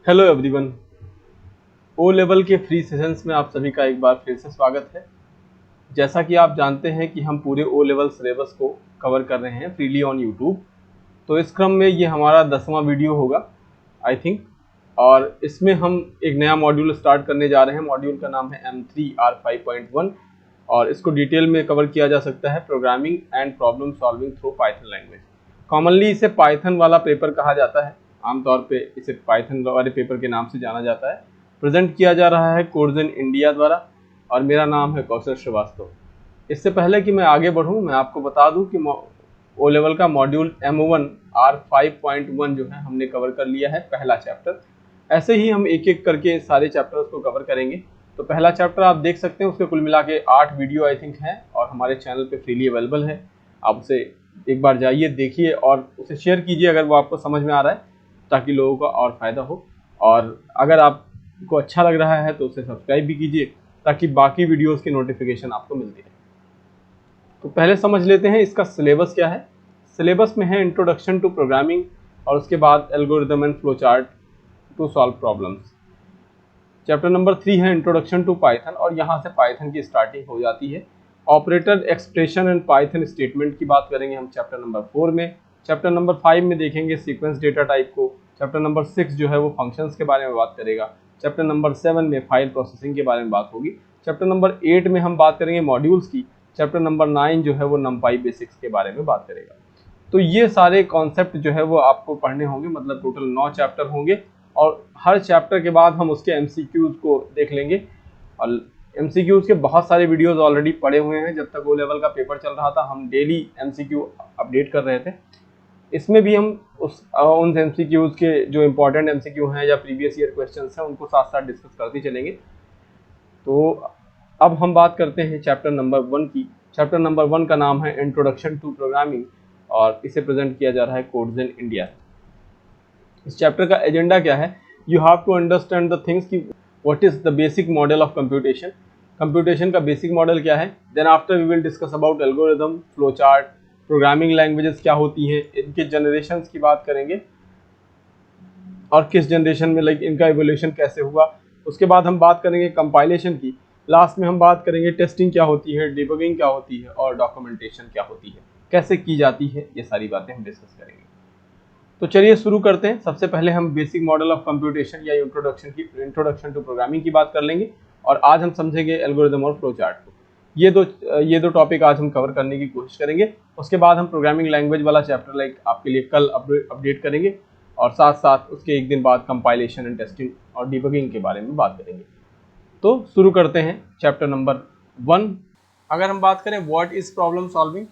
Hello everyone. O level के free sessions में आप सभी का एक बार फिर से स्वागत है। जैसा कि आप जानते हैं कि हम पूरे ओ लेवल सिलेबस को कवर कर रहे हैं फ्रीली ऑन यूट्यूब। तो इस क्रम में ये हमारा 10वां वीडियो होगा आई थिंक, और इसमें हम एक नया मॉड्यूल स्टार्ट करने जा रहे हैं। मॉड्यूल का नाम है M3R5.1 और इसको डिटेल में कवर किया जा सकता है programming and problem solving through Python language. Commonly इसे पाइथन वाला पेपर कहा जाता है, आमतौर पे इसे पाइथन वाले पेपर के नाम से जाना जाता है। प्रेजेंट किया जा रहा है कोर्जेन इंडिया द्वारा और मेरा नाम है कौशल श्रीवास्तव। इससे पहले कि मैं आगे बढ़ूं, मैं आपको बता दूं कि ओ लेवल का मॉड्यूल M1R5.1 जो है हमने कवर कर लिया है, पहला चैप्टर। ऐसे ही हम एक एक करके सारे चैप्टर्स को कवर करेंगे। तो पहला चैप्टर आप देख सकते हैं, उसके कुल मिला के 8 वीडियो आई थिंक है और हमारे चैनल पे फ्रीली अवेलेबल है। आप उसे एक बार जाइए, देखिए और उसे शेयर कीजिए अगर वो आपको समझ में आ रहा है, ताकि लोगों का और फायदा हो। और अगर आपको अच्छा लग रहा है तो उसे सब्सक्राइब भी कीजिए, ताकि बाकी वीडियोस की नोटिफिकेशन आपको मिलती रहे। तो पहले समझ लेते हैं इसका सिलेबस क्या है। सिलेबस में है इंट्रोडक्शन टू प्रोग्रामिंग और उसके बाद algorithm and flow chart to solve problems. Chapter number 3 है इंट्रोडक्शन टू पाइथन और यहाँ से पाइथन की स्टार्टिंग हो जाती है। Operator, expression and Python statement की बात करेंगे हम चैप्टर नंबर 4 में। चैप्टर नंबर 5 में देखेंगे सीक्वेंस डेटा टाइप को। चैप्टर नंबर 6 जो है वो फंक्शंस के बारे में बात करेगा। चैप्टर नंबर 7 में फाइल प्रोसेसिंग के बारे में बात होगी। चैप्टर नंबर 8 में हम बात करेंगे मॉड्यूल्स की। चैप्टर नंबर 9 जो है वो नंपाई बेसिक्स के बारे में बात करेगा। तो ये सारे कॉन्सेप्ट जो है वो आपको पढ़ने होंगे, मतलब टोटल 9 चैप्टर होंगे और हर चैप्टर के बाद हम उसके एमसीक्यूज को देख लेंगे। और एमसीक्यूज के बहुत सारे वीडियोस ऑलरेडी पड़े हुए हैं। जब तक ओ लेवल का पेपर चल रहा था हम डेली एमसीक्यू अपडेट कर रहे थे। इसमें भी हम उन एमसीक्यूज के जो इंपॉर्टेंट एमसीक्यू हैं या प्रीवियस ईयर क्वेश्चंस हैं उनको साथ साथ डिस्कस करते चलेंगे। तो अब हम बात करते हैं चैप्टर नंबर 1 की। चैप्टर नंबर 1 का नाम है इंट्रोडक्शन टू प्रोग्रामिंग और इसे प्रेजेंट किया जा रहा है कोर्जेन इंडिया। इस चैप्टर का एजेंडा क्या है? You have to understand the things की what is the basic model of computation. Computation का बेसिक मॉडल क्या है। Then after we will discuss about algorithm, flow chart, programming languages क्या होती हैं, इनके जनरेशंस की बात करेंगे और किस जनरेशन में लाइक इनका एवोल्यूशन कैसे हुआ। उसके बाद हम बात करेंगे कंपाइलेशन की। लास्ट में हम बात करेंगे टेस्टिंग क्या होती है, डिबगिंग क्या होती है और डॉक्यूमेंटेशन क्या होती है, कैसे की जाती है। ये सारी बातें हम डिस्कस करेंगे। तो चलिए शुरू करते हैं। सबसे पहले हम बेसिक मॉडल ऑफ कंप्यूटेशन या इंट्रोडक्शन टू प्रोग्रामिंग की बात कर लेंगे और आज हम समझेंगे एल्गोरिदम और फ्लो चार्ट को। ये दो टॉपिक आज हम कवर करने की कोशिश करेंगे। उसके बाद हम प्रोग्रामिंग लैंग्वेज वाला चैप्टर लाइक आपके लिए कल अपडेट करेंगे और साथ साथ उसके एक दिन बाद कंपाइलेशन एंड टेस्टिंग और डिबगिंग के बारे में बात करेंगे। तो शुरू करते हैं चैप्टर नंबर 1। अगर हम बात करें व्हाट इज प्रॉब्लम सॉल्विंग,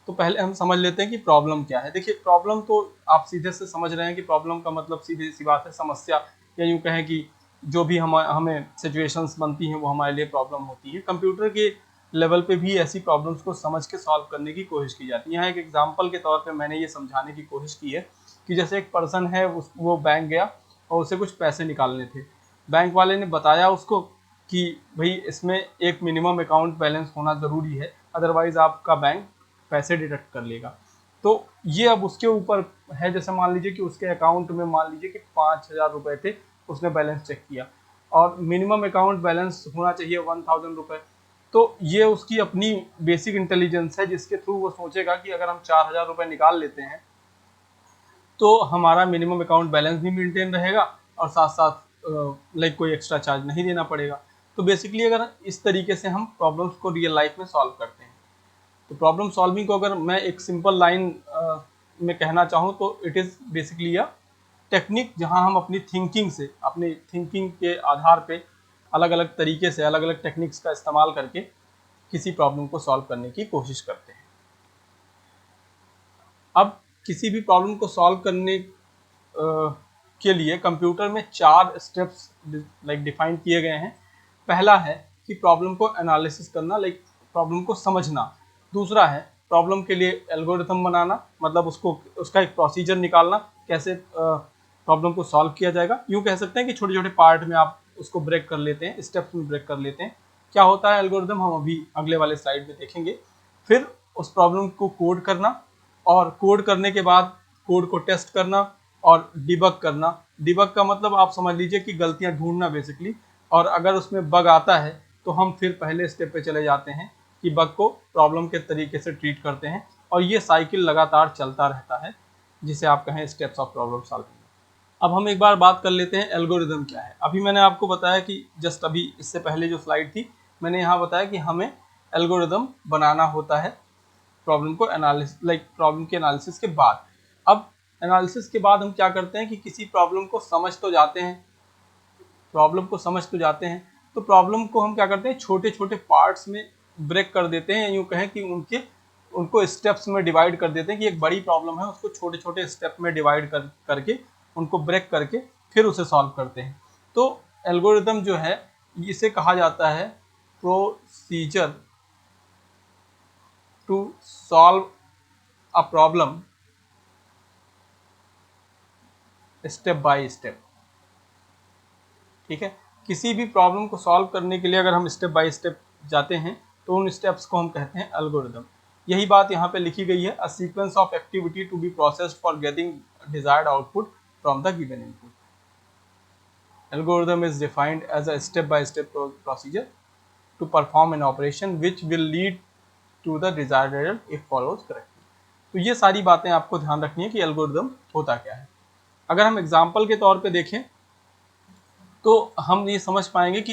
तो पहले हम समझ लेते हैं कि प्रॉब्लम क्या है। देखिए, प्रॉब्लम तो आप सीधे से समझ रहे हैं कि प्रॉब्लम का मतलब सीधी सी बात है समस्या, या यूँ कहें कि जो भी हमें सिचुएशंस बनती हैं वो हमारे लिए प्रॉब्लम होती है। कंप्यूटर के लेवल पे भी ऐसी प्रॉब्लम्स को समझ के सॉल्व करने की कोशिश की जाती है। यहाँ एक एग्जांपल के तौर पे मैंने ये समझाने की कोशिश की है कि जैसे एक पर्सन है, वो बैंक गया और उसे कुछ पैसे निकालने थे। बैंक वाले ने बताया उसको कि भाई इसमें एक मिनिमम अकाउंट बैलेंस होना ज़रूरी है, अदरवाइज़ आपका बैंक पैसे डिडक्ट कर लेगा। तो ये अब उसके ऊपर है। जैसे मान लीजिए कि उसके अकाउंट में मान लीजिए कि 5,000 रुपये थे, उसने बैलेंस चेक किया और मिनिमम अकाउंट बैलेंस होना चाहिए 1,000 रुपये। तो ये उसकी अपनी बेसिक इंटेलिजेंस है जिसके थ्रू वो सोचेगा कि अगर हम 4,000 रुपये निकाल लेते हैं तो हमारा मिनिमम अकाउंट बैलेंस भी मेंटेन रहेगा और साथ साथ लाइक कोई एक्स्ट्रा चार्ज नहीं देना पड़ेगा। तो बेसिकली अगर इस तरीके से हम प्रॉब्लम्स को रियल लाइफ में सॉल्व करते हैं, तो प्रॉब्लम सॉल्विंग को अगर मैं एक सिंपल लाइन में कहना चाहूँ तो it is basically a technique जहाँ हम अपनी थिंकिंग के आधार पे अलग अलग तरीके से अलग अलग टेक्निक्स का इस्तेमाल करके किसी प्रॉब्लम को सॉल्व करने की कोशिश करते हैं। अब किसी भी प्रॉब्लम को सॉल्व करने के लिए कंप्यूटर में 4 स्टेप्स लाइक डिफाइन किए गए हैं। पहला है कि प्रॉब्लम को एनालिसिस करना, लाइक प्रॉब्लम को समझना। दूसरा है प्रॉब्लम के लिए एल्गोरिथम बनाना, मतलब उसका एक प्रोसीजर निकालना, कैसे प्रॉब्लम को सॉल्व किया जाएगा। यूँ कह सकते हैं कि छोटे छोटे पार्ट में आप उसको ब्रेक कर लेते हैं, स्टेप्स में ब्रेक कर लेते हैं। क्या होता है एल्गोरिथम, हम अभी अगले वाले स्लाइड में देखेंगे। फिर उस प्रॉब्लम को कोड करना और कोड करने के बाद कोड को टेस्ट करना और डिबग करना, डिबग का मतलब आप समझ लीजिए कि गलतियां ढूंढना बेसिकली, और अगर उसमें बग आता है तो हम फिर पहले स्टेप पे चले जाते हैं कि बग को प्रॉब्लम के तरीके से ट्रीट करते हैं, और ये साइकिल लगातार चलता रहता है, जिसे आप कहें स्टेप्स ऑफ प्रॉब्लम सॉल्विंग। अब हम एक बार बात कर लेते हैं एल्गोरिदम क्या है। अभी मैंने आपको बताया कि जस्ट अभी इससे पहले जो स्लाइड थी मैंने यहाँ बताया कि हमें एल्गोरिदम बनाना होता है प्रॉब्लम को प्रॉब्लम के एनालिसिस के बाद। अब एनालिसिस के बाद हम क्या करते हैं कि किसी प्रॉब्लम को समझ तो जाते हैं, तो प्रॉब्लम को हम क्या करते हैं, छोटे छोटे पार्ट्स में ब्रेक कर देते हैं, यूँ कहें कि उनको स्टेप्स में डिवाइड कर देते हैं कि एक बड़ी प्रॉब्लम है उसको छोटे छोटे स्टेप में डिवाइड करके उनको ब्रेक करके फिर उसे सॉल्व करते हैं। तो एल्गोरिदम जो है इसे कहा जाता है procedure to solve a problem step by step. ठीक है, किसी भी प्रॉब्लम को सॉल्व करने के लिए अगर हम स्टेप बाय स्टेप जाते हैं तो उन स्टेप्स को हम कहते हैं एल्गोरिदम। यही बात यहाँ पे लिखी गई है, a sequence of activity to be processed for getting desired output from the given input. Algorithm is defined as a step-by-step procedure to perform an operation which will lead to the desired result if followed correctly। तो ये सारी बातें आपको ध्यान रखनी है कि algorithm होता क्या है। अगर हम एग्जाम्पल के तौर पे देखें तो हम ये समझ पाएंगे कि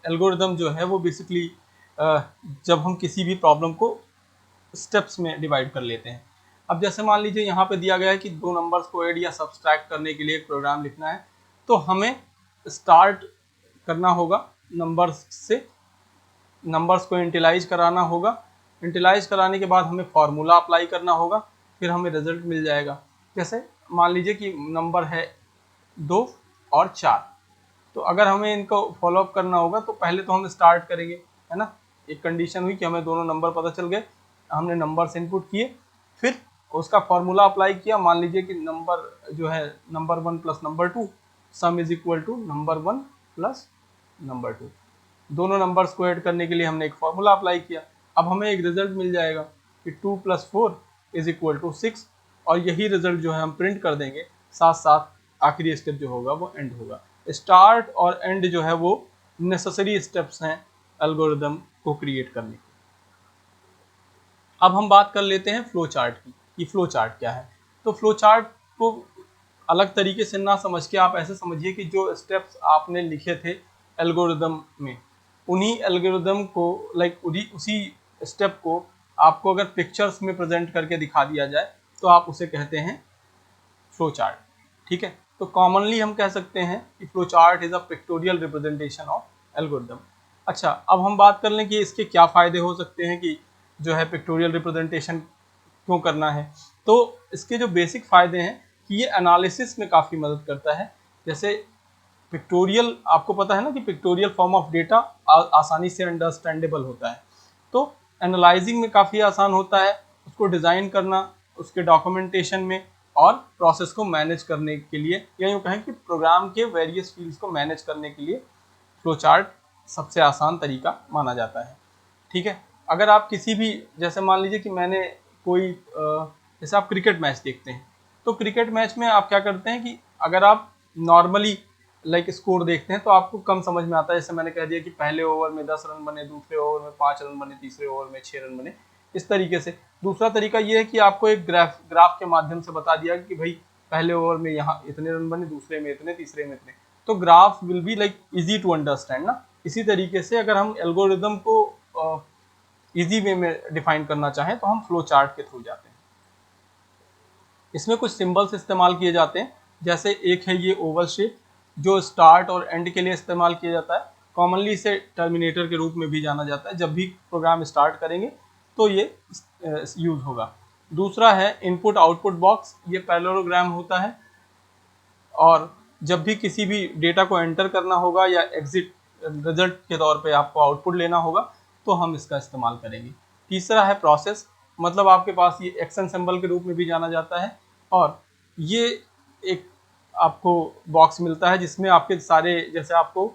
एल्गोरिदम जो है वो बेसिकली जब हम किसी भी प्रॉब्लम को स्टेप्स में डिवाइड कर लेते हैं। अब जैसे मान लीजिए यहाँ पे दिया गया है कि दो नंबर्स को ऐड या सब्सट्रैक्ट करने के लिए एक प्रोग्राम लिखना है, तो हमें स्टार्ट करना होगा नंबर्स से, नंबर्स को इंटिलाइज कराना होगा, इंटिलाइज कराने के बाद हमें फॉर्मूला अप्लाई करना होगा, फिर हमें रिजल्ट मिल जाएगा। जैसे मान लीजिए कि नंबर है 2 और 4, तो अगर हमें इनको फॉलोअप करना होगा तो पहले तो हम स्टार्ट करेंगे, है ना। एक कंडीशन हुई कि हमें दोनों नंबर पता चल गए, हमने नंबर्स इनपुट किए, फिर उसका फॉर्मूला अप्लाई किया। मान लीजिए कि नंबर जो है number 1 plus number 2 sum is equal to number 1 plus number 2। दोनों नंबर्स को ऐड करने के लिए हमने एक फॉर्मूला अप्लाई किया। अब हमें एक रिजल्ट मिल जाएगा कि 2 प्लस 4 इज इक्वल टू 6, और यही रिजल्ट जो है हम प्रिंट कर देंगे। साथ साथ आखिरी स्टेप जो होगा वो एंड होगा। स्टार्ट और एंड जो है वो नेसेसरी स्टेप्स हैं एल्गोरिदम को क्रिएट करने के। अब हम बात कर लेते हैं फ्लो चार्ट की, कि फ्लो चार्ट क्या है। तो फ्लो चार्ट को अलग तरीके से ना समझ के आप ऐसे समझिए कि जो स्टेप्स आपने लिखे थे एल्गोरिदम में, उन्हीं एल्गोरिदम को उसी स्टेप को आपको अगर पिक्चर्स में प्रेजेंट करके दिखा दिया जाए तो आप उसे कहते हैं फ्लो चार्ट। ठीक है, तो कॉमनली हम कह सकते हैं कि flow chart is a pictorial representation of algorithm. अच्छा, अब हम बात कर लें कि इसके क्या फ़ायदे हो सकते हैं, कि जो है पिक्टोरियल रिप्रेजेंटेशन क्यों करना है। तो इसके जो बेसिक फ़ायदे हैं कि ये एनालिसिस में काफ़ी मदद करता है। जैसे पिक्टोरियल, आपको पता है ना कि पिक्टोरियल फॉर्म ऑफ डेटा आसानी से अंडरस्टैंडेबल होता है, तो एनालाइजिंग में काफ़ी आसान होता है, उसको डिज़ाइन करना, उसके डॉक्यूमेंटेशन में, और प्रोसेस को मैनेज करने के लिए, या यूँ कहें कि प्रोग्राम के वेरियस फील्ड्स को मैनेज करने के लिए फ्लो चार्ट सबसे आसान तरीका माना जाता है। ठीक है, अगर आप किसी भी, जैसे मान लीजिए कि मैंने कोई जैसे आप क्रिकेट मैच देखते हैं, तो क्रिकेट मैच में आप क्या करते हैं कि अगर आप नॉर्मली स्कोर देखते हैं तो आपको कम समझ में आता है। जैसे मैंने कह दिया कि पहले ओवर में 10 रन बने, दूसरे ओवर में 5 रन बने, तीसरे ओवर में 6 रन बने, इस तरीके से। दूसरा तरीका ये है कि आपको एक ग्राफ के माध्यम से बता दिया कि भाई पहले ओवर में यहाँ इतने रन बने, दूसरे में इतने, तीसरे में इतने, तो graph will be easy to understand ना। इसी तरीके से अगर हम एल्गोरिदम को इजी वे में डिफाइन करना चाहें तो हम फ्लो चार्ट के थ्रू जाते हैं। इसमें कुछ सिंबल्स इस्तेमाल किए जाते हैं, जैसे एक है ये ओवल शेप जो स्टार्ट और एंड के लिए इस्तेमाल किया जाता है। कॉमनली इसे टर्मिनेटर के रूप में भी जाना जाता है, जब भी प्रोग्राम स्टार्ट करेंगे तो ये यूज होगा। दूसरा है इनपुट आउटपुट बॉक्स, ये पैरेललोग्राम होता है, और जब भी किसी भी डेटा को एंटर करना होगा या एग्जिट रिजल्ट के तौर पे आपको आउटपुट लेना होगा तो हम इसका इस्तेमाल करेंगे। तीसरा है प्रोसेस, मतलब आपके पास ये एक्शन सिंबल के रूप में भी जाना जाता है, और ये एक आपको बॉक्स मिलता है जिसमें आपके सारे, जैसे आपको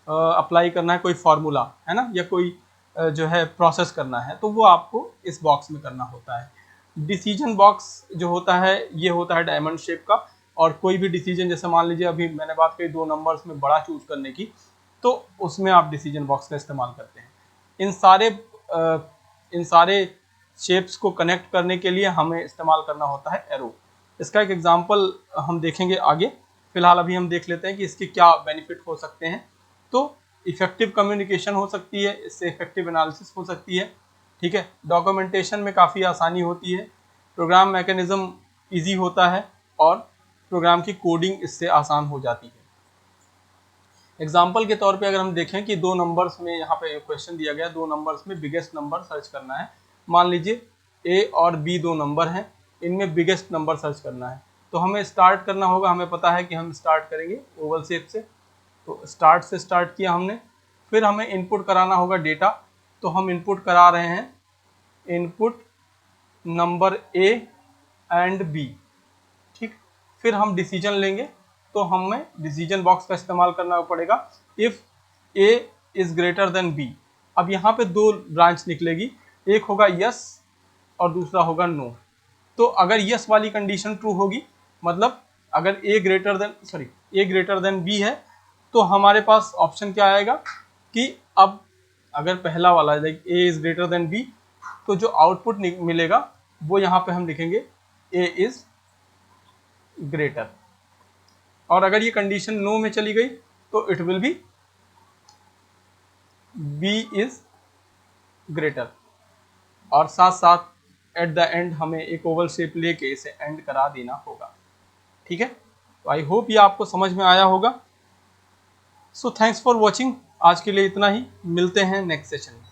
अप्लाई करना है कोई फार्मूला, है ना, या कोई जो है प्रोसेस करना है, तो वो आपको इस बॉक्स में करना होता है। डिसीजन बॉक्स जो होता है ये होता है डायमंड शेप का, और कोई भी डिसीजन, जैसे मान लीजिए अभी मैंने बात करी 2 नंबर्स में बड़ा चूज करने की, तो उसमें आप डिसीजन बॉक्स का इस्तेमाल करते हैं। इन सारे शेप्स को कनेक्ट करने के लिए हमें इस्तेमाल करना होता है एरो। इसका एक एग्जांपल हम देखेंगे आगे, फिलहाल अभी हम देख लेते हैं कि इसके क्या बेनिफिट हो सकते हैं। तो इफेक्टिव कम्युनिकेशन हो सकती है, इससे इफेक्टिव एनालिसिस हो सकती है, ठीक है। डॉक्यूमेंटेशन में काफ़ी आसानी होती है, प्रोग्राम मैकेनिज्म ईजी होता है और प्रोग्राम की कोडिंग इससे आसान हो जाती है। एग्जाम्पल के तौर पे अगर हम देखें कि 2 नंबर्स में, यहाँ पे क्वेश्चन दिया गया 2 नंबर्स में बिगेस्ट नंबर सर्च करना है। मान लीजिए ए और बी 2 नंबर हैं, इनमें बिगेस्ट नंबर सर्च करना है, तो हमें स्टार्ट करना होगा। हमें पता है कि हम स्टार्ट करेंगे ओवल शेप से, तो स्टार्ट से स्टार्ट किया हमने। फिर हमें इनपुट कराना होगा डेटा, तो हम इनपुट करा रहे हैं input number A and B, ठीक। फिर हम डिसीजन लेंगे, तो हमें डिसीजन बॉक्स का इस्तेमाल करना पड़ेगा। If A is greater than B, अब यहाँ पे 2 ब्रांच निकलेगी, एक होगा यस और दूसरा होगा नो। तो अगर यस वाली कंडीशन ट्रू होगी, मतलब अगर ए ग्रेटर देन बी है, तो हमारे पास ऑप्शन क्या आएगा कि अब अगर पहला वाला like A is greater than B, तो जो आउटपुट मिलेगा वो यहाँ पे हम लिखेंगे ए इज ग्रेटर। और अगर ये कंडीशन नो में चली गई तो it will be B is greater. और साथ साथ एट द एंड हमें एक ओवल शेप लेके इसे एंड करा देना होगा, ठीक है। तो आई होप ये आपको समझ में आया होगा। सो थैंक्स फॉर वॉचिंग, आज के लिए इतना ही, मिलते हैं नेक्स्ट सेशन में।